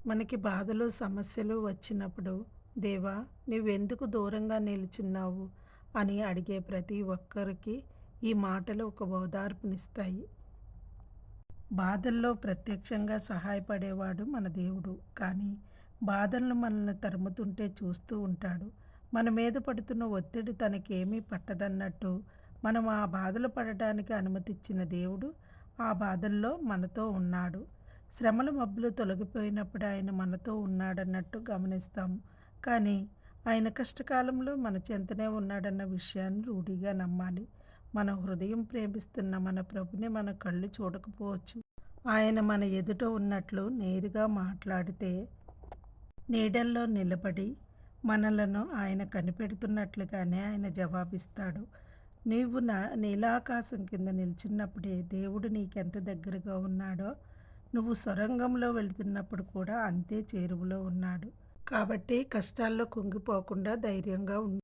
మనకి బాధలు, సమస్యలు వచ్చినప్పుడు, దేవా! నువ్వెందుకు దూరంగా నిలుచున్నావు అని అడిగే ప్రతి ఒక్కరికి ఈ మాటలు ఒక ఓదార్పునిస్తాయి. బాధల్లో ప్రత్యక్షంగా సహాయపడేవాడు మన దేవుడు. కానీ బాధలను మనల్ని తరుముతుంటే చూస్తూ ఉంటాడు. మన మీద పడుతున్న ఒత్తిడి తనకేమీ పట్టదన్నట్టు మనం ఆ బాధలు పడటానికి అనుమతిచ్చిన దేవుడు ఆ బాధల్లో మనతో ఉన్నాడు. శ్రమల మబ్బులు తొలగిపోయినప్పుడు ఆయన మనతో ఉన్నాడన్నట్టు గమనిస్తాము. కానీ ఆయన కష్టకాలంలో మన చెంతనే ఉన్నాడన్న విషయాన్ని రూఢిగా నమ్మాలి. మన హృదయం ప్రేమిస్తున్న మన ప్రభుని మన కళ్ళు చూడకపోవచ్చు. ఆయన మన ఎదుట ఉన్నట్లు నేరుగా మాట్లాడితే, నీడల్లో నిలబడి మనలను ఆయన కనిపెడుతున్నట్లుగానే ఆయన జవాబిస్తాడు. నీవు నీలాకాశం కింద నిల్చున్నప్పుడే దేవుడు నీకెంత దగ్గరగా ఉన్నాడో, నువ్వు సొరంగంలో వెళుతున్నప్పుడు కూడా అంతే చేరువలో ఉన్నాడు. కాబట్టి కష్టాల్లో కుంగిపోకుండా ధైర్యంగా ఉండు.